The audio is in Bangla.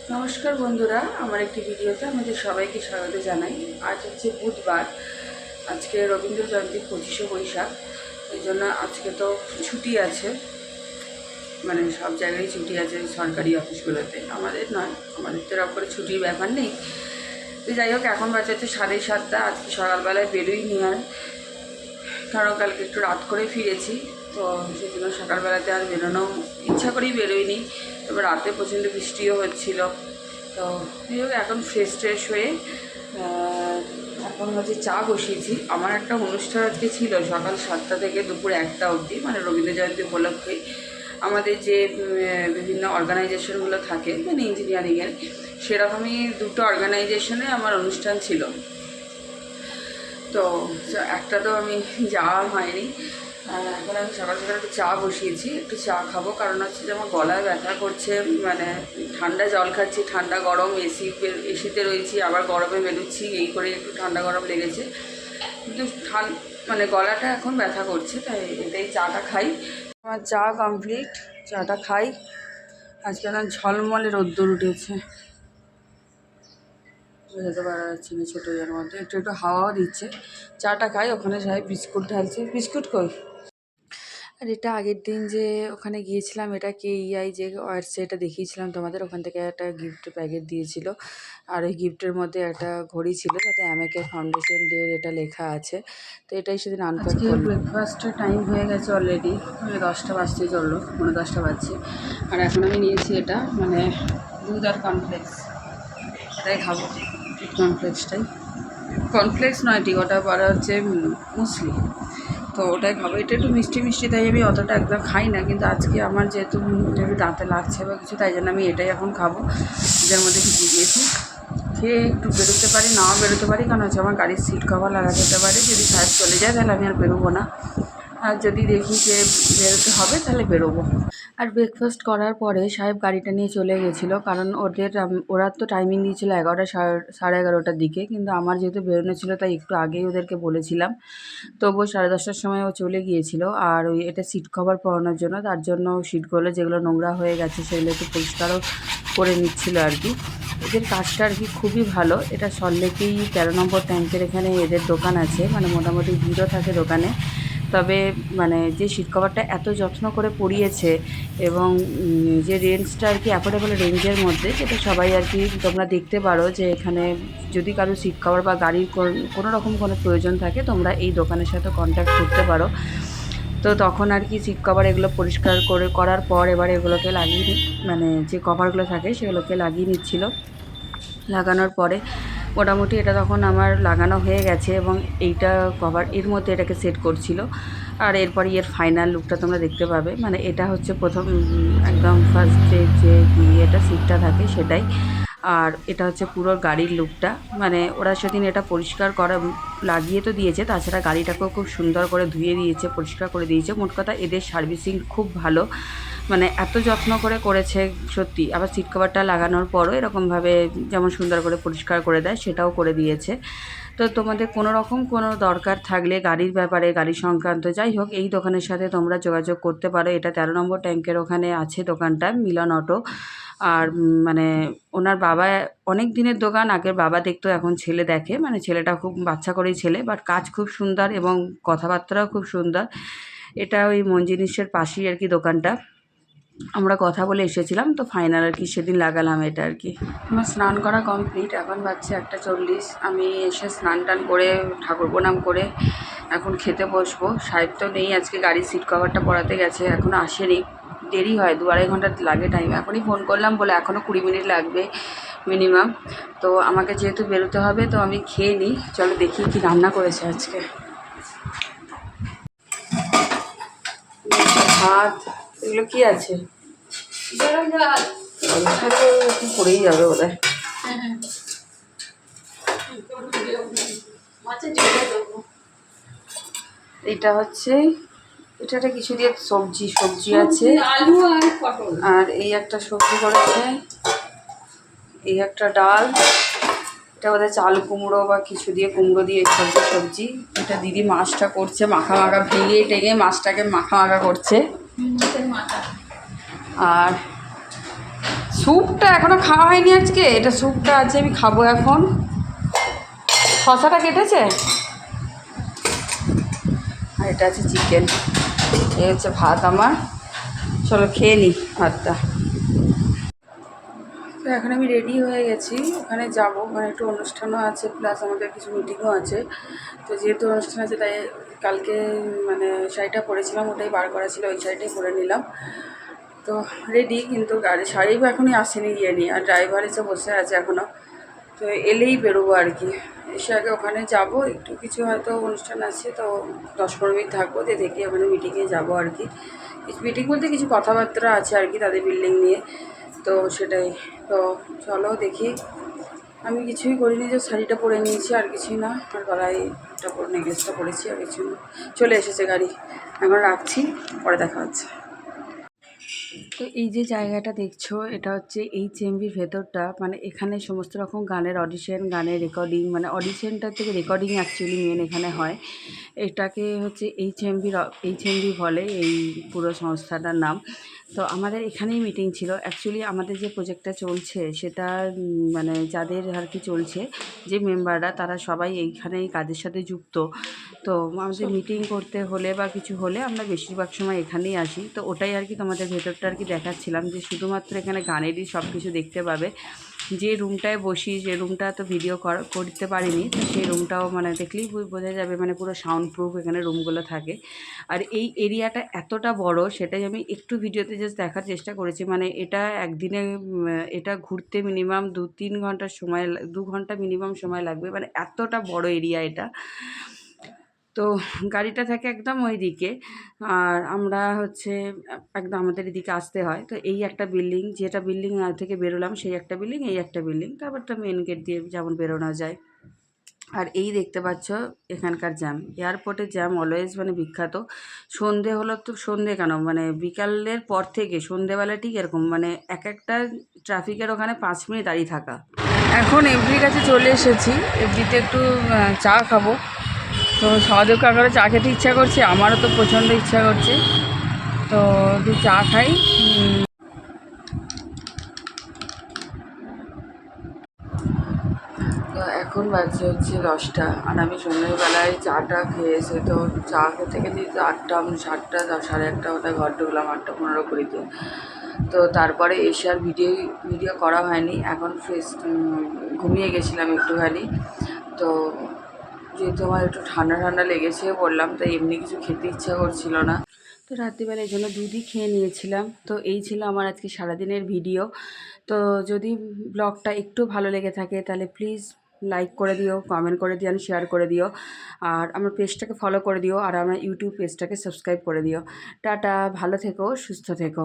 নমস্কার বন্ধুরা, আমার একটি ভিডিওতে আমাদের সবাইকে স্বাগত জানাই। আজ হচ্ছে বুধবার, আজকে রবীন্দ্র জয়ন্তী 25শে বৈশাখ। এই জন্য আজকে তো ছুটি আছে, মানে সব জায়গায় ছুটি আছে সরকারি অফিসগুলোতে। আমাদের নয়, আমাদের তো এরকম করে ছুটির ব্যাপার নেই। তো যাই হোক, এখন বাজে হচ্ছে 7:30। আজকে সকালবেলায় বেরোইনি আর, কারণ কালকে একটু রাত করে ফিরেছি, তো সেই জন্য সকালবেলাতে আর বেরোনো ইচ্ছা করেই বেরোয়নি। তবে রাতে প্রচণ্ড বৃষ্টিও হচ্ছিল। তো যাই হোক, এখন ফ্রেশ হয়ে এখন হচ্ছে চা বসিয়েছি। আমার একটা অনুষ্ঠান আজকে ছিল সকাল 7টা থেকে দুপুর 1টা অবধি, মানে রবীন্দ্র জয়ন্তী উপলক্ষে আমাদের যে বিভিন্ন অর্গানাইজেশনগুলো থাকে, মানে ইঞ্জিনিয়ারিংয়ের, সেরকমই দুটো অর্গানাইজেশনে আমার অনুষ্ঠান ছিল। তো একটা তো আমি যাওয়া হয়নি। এখন আমি সকাল সকাল একটু চা বসিয়েছি, একটু চা খাবো। কারণ হচ্ছে যে আমার গলায় ব্যথা করছে, মানে ঠান্ডা জল খাচ্ছি, ঠান্ডা গরম এসিতে রয়েছি, আবার গরমে বেরোচ্ছি, এই করে একটু ঠান্ডা গরম লেগেছে। কিন্তু মানে গলাটা এখন ব্যথা করছে, তাই এটাই চাটা খাই। আমার চা কমপ্লিট, চাটা খাই। আজকে না ঝলমলে রোদ্দুর উঠেছে, যেতে পারা যাচ্ছে না ছোটো ইয়ের মধ্যে, একটু একটু হাওয়াও দিচ্ছে। চাটা খাই, ওখানে সাহেব বিস্কুট ঢালছে। বিস্কুট কই? আর এটা আগের দিন যে ওখানে গিয়েছিলাম, এটা KEI যে ওয়ার্ডসে এটা দেখিয়েছিলাম তোমাদের, ওখান থেকে একটা গিফট প্যাকেট দিয়েছিল। আর ওই গিফটের মধ্যে একটা ঘড়ি ছিল, যাতে অ্যামেকে ফাউন্ডেশন ডে এটা লেখা আছে। তো এটাই সেদিন আনপ্যাক করলাম। ব্রেকফাস্টের টাইম হয়ে গেছে অলরেডি, মানে 10টা বাজতে চললো, 10:30 বাজছে। আর এখন আমি নিয়েছি এটা, মানে দুধ আর কর্নফ্লেক্স, এটাই খাবো। কর্নফ্লেক্স নয় ঠিক, ওটা বলা হচ্ছে মুসলি। তো ওটাই খাবো। এটা একটু মিষ্টি মিষ্টি, তাই আমি অতটা একদম খাই না। কিন্তু আজকে আমার যেহেতু একটু দাঁতে লাগছে বা কিছু, তাই জন্য আমি এটাই এখন খাবো। এটার মধ্যে কিছু দিয়েছি, খেয়ে একটু বেরোতে পারি, নাও বেরোতে পারি। কারণ হচ্ছে আমার গাড়ির সিট কভার লাগা যেতে পারে। যদি সাহেব চলে যায় তাহলে আমি আর বেরোবো না, আর যদি দেখি যে বেরোতে হবে তাহলে বেরোবো। আর ব্রেকফাস্ট করার পরে সাহেব গাড়িটা নিয়ে চলে গেছিলো, কারণ ওরা তো টাইমিং দিয়েছিল 11টা সাড়ে 11টার দিকে। কিন্তু আমার যেহেতু বেরোনো ছিল, তাই একটু আগেই ওদেরকে বলেছিলাম। তবুও 10:30টার সময় ও চলে গিয়েছিল। আর ওই এটা সিট কভার পরানোর জন্য, তার জন্য সিটগুলো যেগুলো নোংরা হয়ে গেছে সেগুলো একটু পরিষ্কারও করে নিচ্ছিল আর কি। এদের কাজটা আর কি খুবই ভালো। এটা সল্লেকেই 13 নম্বর ট্যাঙ্কের এখানে এদের দোকান আছে, মানে মোটামুটি ভিড়ও থাকে দোকানে। তবে মানে যে সিট কভারটা এত যত্ন করে পরিয়েছে, এবং যে রেঞ্জটা আর কি অ্যাফোর্ডেবল রেঞ্জের মধ্যে, যেটা সবাই আর কি তোমরা দেখতে পারো যে এখানে যদি কারো সিট কভার বা গাড়ির কোনো রকম কোনো প্রয়োজন থাকে, তোমরা এই দোকানের সাথে কন্ট্যাক্ট করতে পারো। তো তখন আর কি সিট কভার এগুলো পরিষ্কার করার পর এবার এগুলোকে লাগিয়ে, মানে যে কভারগুলো থাকে সেগুলোকে লাগিয়ে নিচ্ছিল। লাগানোর পরে মোটামুটি এটা তখন আমার লাগানো হয়ে গেছে, এবং এইটা কভার এর মধ্যে এটাকে সেট করছিল। আর এরপরে এর ফাইনাল লুকটা তোমরা দেখতে পাবে। মানে এটা হচ্ছে প্রথম একদম ফার্স্টে যে এটা সিটটা থাকে সেটাই। আর এটা হচ্ছে পুরো গাড়ির লুকটা। মানে ওরা সেদিন এটা পরিষ্কার করা লাগিয়ে তো দিয়েছে, তাছাড়া গাড়িটাকেও খুব সুন্দর করে ধুয়ে দিয়েছে, পরিষ্কার করে দিয়েছে। মোট কথা এদের সার্ভিসিং খুব ভালো, মানে এত যত্ন করে করেছে সত্যি। আবার সিট কভারটা লাগানোর পরও এরকমভাবে যেমন সুন্দর করে পরিষ্কার করে দেয়, সেটাও করে দিয়েছে। তো তোমাদের কোনো রকম কোনো দরকার থাকলে গাড়ির ব্যাপারে, গাড়ি সংক্রান্ত যাই হোক, এই দোকানের সাথে তোমরা যোগাযোগ করতে পারো। এটা 13 নম্বর ট্যাঙ্কের ওখানে আছে দোকানটা, মিলন অটো। আর মানে ওনার বাবা অনেক দিনের দোকান, আগের বাবা দেখতো, এখন ছেলে দেখে। মানে ছেলেটা খুব বাচ্চা করেই ছেলে, বাট কাজ খুব সুন্দর এবং কথাবার্তাও খুব সুন্দর। এটা ওই মঞ্জিনিসের পাশেই আর কি দোকানটা। আমরা কথা বলে এসেছিলাম, তো ফাইনাল আর কি সেদিন লাগালাম এটা আর কি। আমার স্নান করা কমপ্লিট, এখন বাজছে 1:40। আমি এসে স্নান টান করে ঠাকুর প্রণাম করে এখন খেতে বসবো। সাহেব তো নেই আজকে, গাড়ির সিট কভারটা পরাতে গেছে, এখনও আসেনি। দেরি হয়, 2-2.5 ঘন্টা লাগে টাইম। এখনই ফোন করলাম বলে এখনও 20 মিনিট লাগবে মিনিমাম। তো আমাকে যেহেতু বেরোতে হবে, তো আমি খেয়ে নিই। চলো দেখি কি রান্না করেছে আজকে। ভাত, এগুলো কি আছে? পড়েই যাবে বোধ হয়। এটা হচ্ছে, এটা কিছু দিয়ে সবজি আছে, আলু আর পটল। আর এই একটা সবজি করেছে, এই একটা ডাল। এটা বোধহয় চাল কুমড়ো বা কিছু দিয়ে, কুমড়ো দিয়ে সবজি। এটা দিদি মাছটা করছে, মাখা ভেঙে টেঙে মাছটাকে মাখা করছে। আর স্যুপটা এখনও খাওয়া হয়নি আজকে, এটা স্যুপটা আছে আমি খাবো এখন। শশাটা কেটেছে আর এটা আছে চিকেন, এই হচ্ছে ভাত আমার। চলো খেয়ে নিই ভাতটা। তো এখন আমি রেডি হয়ে গেছি, ওখানে যাব, মানে একটু অনুষ্ঠানও আছে প্লাস আমাদের কিছু মিটিংও আছে। তো যেহেতু অনুষ্ঠান আছে তাই কালকে মানে শাড়িটা পরেছিলাম ওটাই বার করা ছিল, ওই শাড়িটাই পরে নিলাম। তো রেডি, কিন্তু গাড়ি শাড়ি এখনই আসেনি গিয়ে নিয়ে, আর ড্রাইভার এসে বসে আছে এখনও। তো এলেই বেরোবো আর কি। এসে আগে ওখানে যাব, একটু কিছু হয়তো অনুষ্ঠান আছে, তো 10-15 মিনিট থাকবো, দিয়ে দেখি ওখানে মিটিংয়ে যাবো আর কি। মিটিং বলতে কিছু কথাবার্তা আছে আর কি তাদের বিল্ডিং নিয়ে, তো সেটাই। তো চলো দেখি। আমি কিছুই করিনি, যে শাড়িটা পরে নিয়েছি আর কিছুই না, আর গলায় একটা নেকলেসটা পরেছি আর কিছু না। চলে এসেছে গাড়ি, এখন রাখছি, পরে দেখা হচ্ছে। তো এই যে জায়গাটা দেখছো এটা হচ্ছে HMVর ভেতরটা, মানে এখানে সমস্ত রকম গানের অডিশন, গানের রেকর্ডিং, মানে অডিশনটার থেকে রেকর্ডিং অ্যাকচুয়ালি মেন এখানে হয়। এটাকে হচ্ছে এইচএমভি বলে এই পুরো সংস্থাটার নাম। তো আমাদের এখানেই মিটিং ছিল অ্যাকচুয়ালি। আমাদের যে প্রজেক্টটা চলছে সেটা মানে যাদের আর কি চলছে, যে মেম্বাররা তারা সবাই এইখানেই কাজের সাথে যুক্ত। তো আমাদের মিটিং করতে হলে বা কিছু হলে আমরা বেশিরভাগ সময় এখানেই আসি। তো ওটাই আর কি তোমাদের ভেতরটা আর কি দেখাচ্ছিলাম, যে শুধুমাত্র এখানে গানেরই সব কিছু দেখতে পাবে। যে রুমটায় বসি, যে রুমটা তো ভিডিও করতে পারিনি, তো সেই রুমটাও মানে দেখলেই বোঝা যাবে, মানে পুরো সাউন্ড প্রুফ এখানে রুমগুলো থাকে। আর এই এরিয়াটা এতটা বড়, সেটাই আমি একটু ভিডিওতে জাস্ট দেখার চেষ্টা করেছি। মানে এটা একদিনে এটা ঘুরতে মিনিমাম 2-3 ঘন্টার সময়, 2 ঘন্টা মিনিমাম সময় লাগবে, মানে এতটা বড় এরিয়া এটা। তো গাড়িটা থাকে একদম ওই দিকে, আর আমরা হচ্ছে একদম আমাদের এদিকে আসতে হয়। তো এই একটা বিল্ডিং, যেটা বিল্ডিং থেকে বেরোলাম সেই একটা বিল্ডিং, এই একটা বিল্ডিং, তারপরটা মেন গেট দিয়ে যেমন বেরোনো যায়। আর এই দেখতে পাচ্ছ এখানকার জ্যাম, এয়ারপোর্টের জ্যাম অলওয়েজ মানে বিখ্যাত। সন্ধে হলো তো, সন্ধে কেন, মানে বিকালের পর থেকে সন্ধেবেলা ঠিক এরকম, মানে এক একটা ট্রাফিকের ওখানে 5 মিনিট দাঁড়িয়ে থাকা। এখন এফডির কাছে চলে এসেছি, এফডিতে একটু চা খাবো। তো সহদেব কাকারও চা খেতে ইচ্ছা করছে, আমারও তো প্রচণ্ড ইচ্ছা করছে, তো একটু চা খাই। তো এখন বাজছে হচ্ছে 10টা, আর আমি সন্ধ্যেবেলায় চাটা খেয়েছে, তো চা খেতে খেতে 8টা 7টা 8:30 ওটায় ঘর ঢুকলাম, 8টা 15-20-তে। তো তারপরে এসে আর ভিডিও করা হয়নি। এখন ফ্রেশ ঘুমিয়ে গেছিলাম একটুখানি। তো যেহেতু আমার একটু ঠান্ডা ঠান্ডা লেগেছে বললাম, তাই এমনি কিছু খেতে ইচ্ছা করছিল না, তো রাত্রিবেলা এই জন্য দুধই খেয়ে নিয়েছিলাম। তো এই ছিল আমার আজকে সারাদিনের ভিডিও। তো যদি ব্লগটা একটু ভালো লেগে থাকে তাহলে প্লিজ লাইক করে দিও, কমেন্ট করে দিও, শেয়ার করে দিও, আর আমার পেজটাকে ফলো করে দিও, আর আমার ইউটিউব পেজটাকে সাবস্ক্রাইব করে দিও। টাটা, ভালো থেকো, সুস্থ থেকো।